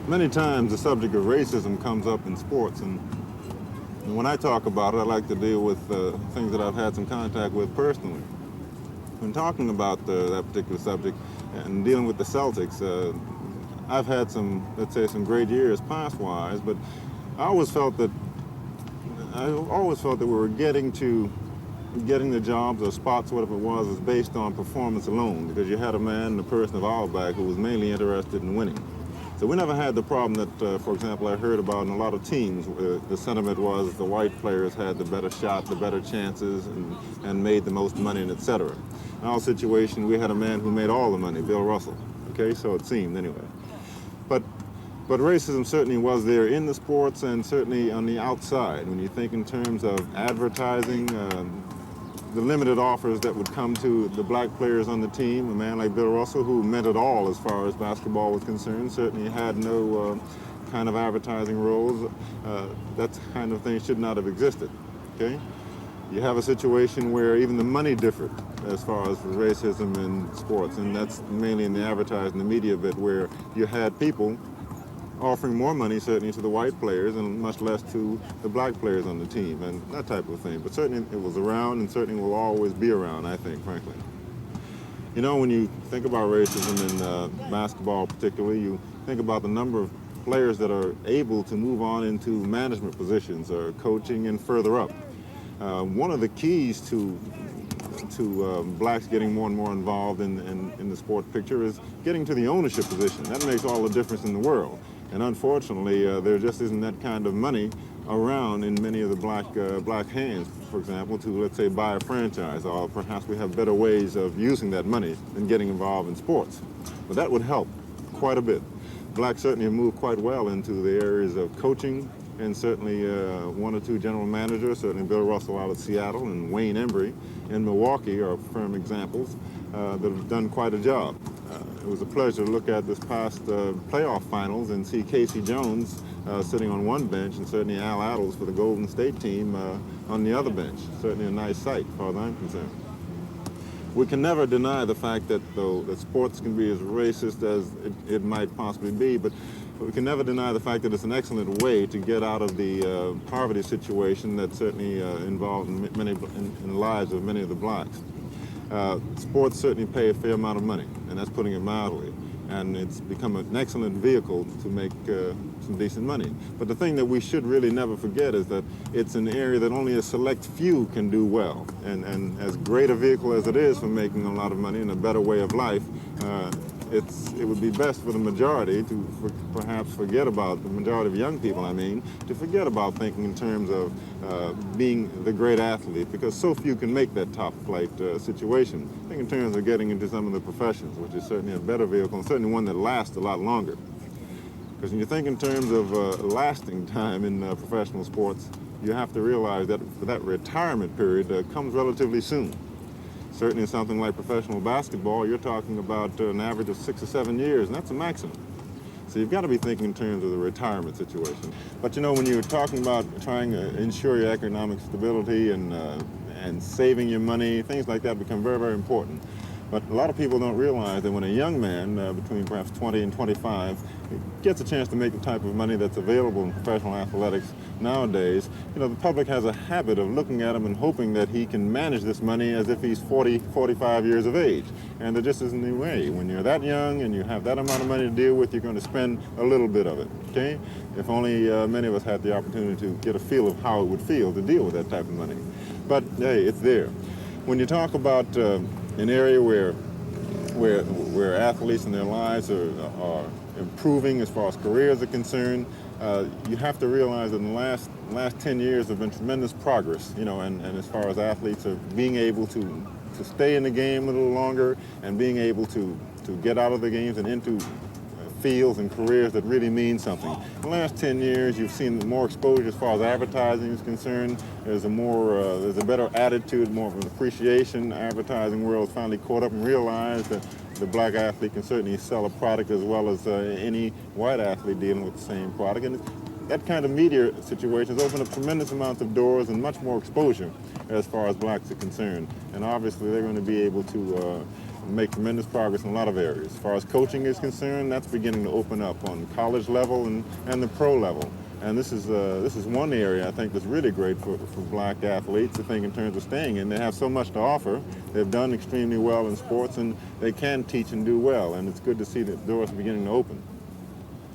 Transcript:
Many times the subject of racism comes up in sports, and when I talk about it, I like to deal with things that I've had some contact with personally. When talking about that particular subject and dealing with the Celtics, I've had some, let's say, some great years past-wise, but I always felt that we were getting the jobs or spots, whatever it was based on performance alone, because you had a man in the person of Auerbach who was mainly interested in winning. So we never had the problem that, for example, I heard about in a lot of teams. The sentiment was the white players had the better shot, the better chances, and made the most money, and etc. In our situation, we had a man who made all the money, Bill Russell. Okay, so it seemed anyway. But racism certainly was there in the sports and certainly on the outside. When you think in terms of advertising, the limited offers that would come to the black players on the team, a man like Bill Russell, who meant it all as far as basketball was concerned, certainly had no kind of advertising roles. That kind of thing should not have existed, okay? You have a situation where even the money differed as far as racism in sports, and that's mainly in the advertising, the media bit, where you had people offering more money certainly to the white players and much less to the black players on the team and that type of thing. But certainly it was around and certainly will always be around, I think, frankly. You know, when you think about racism in basketball particularly, you think about the number of players that are able to move on into management positions or coaching and further up. One of the keys to blacks getting more and more involved in the sport picture is getting to the ownership position. That makes all the difference in the world. And unfortunately, there just isn't that kind of money around in many of the black hands, for example, to, let's say, buy a franchise, or perhaps we have better ways of using that money than getting involved in sports. But that would help quite a bit. Blacks certainly have moved quite well into the areas of coaching, and certainly one or two general managers, certainly Bill Russell out of Seattle and Wayne Embry in Milwaukee are firm examples that have done quite a job. It was a pleasure to look at this past playoff finals and see Casey Jones sitting on one bench and certainly Al Attles for the Golden State team on the other bench. Certainly a nice sight, as far as I'm concerned. We can never deny the fact that, though, that sports can be as racist as it might possibly be, but we can never deny the fact that it's an excellent way to get out of the poverty situation that's certainly involved in the lives of many of the blacks. Sports certainly pay a fair amount of money, and that's putting it mildly. And it's become an excellent vehicle to make some decent money. But the thing that we should really never forget is that it's an area that only a select few can do well. And as great a vehicle as it is for making a lot of money and a better way of life, it would be best for the majority to perhaps forget about, the majority of young people, to forget about thinking in terms of being the great athlete, because so few can make that top flight situation. Think in terms of getting into some of the professions, which is certainly a better vehicle and certainly one that lasts a lot longer. Because when you think in terms of lasting time in professional sports, you have to realize that that retirement period comes relatively soon. Certainly in something like professional basketball, you're talking about an average of 6 or 7 years, and that's a maximum. So you've got to be thinking in terms of the retirement situation. But you know, when you're talking about trying to ensure your economic stability and saving your money, things like that become very, very important. But a lot of people don't realize that when a young man, between perhaps 20 and 25, gets a chance to make the type of money that's available in professional athletics nowadays, you know, the public has a habit of looking at him and hoping that he can manage this money as if he's 40, 45 years of age. And there just isn't any way. When you're that young and you have that amount of money to deal with, you're going to spend a little bit of it, okay? If only many of us had the opportunity to get a feel of how it would feel to deal with that type of money. But, hey, it's there. When you talk about an area where athletes in their lives are improving as far as careers are concerned, you have to realize that in the last 10 years there have been tremendous progress, you know, and as far as athletes are being able to stay in the game a little longer and being able to get out of the games and into fields and careers that really mean something. In the last 10 years, you've seen more exposure as far as advertising is concerned. There's a better attitude, more of an appreciation. The advertising world has finally caught up and realized that the black athlete can certainly sell a product as well as any white athlete dealing with the same product. And that kind of media situation has opened up tremendous amounts of doors and much more exposure as far as blacks are concerned. And obviously they're going to be able to make tremendous progress in a lot of areas. As far as coaching is concerned, that's beginning to open up on college level and the pro level. And this is one area I think that's really great for black athletes. I think in terms of staying in, they have so much to offer. They've done extremely well in sports, and they can teach and do well. And it's good to see that doors are beginning to open.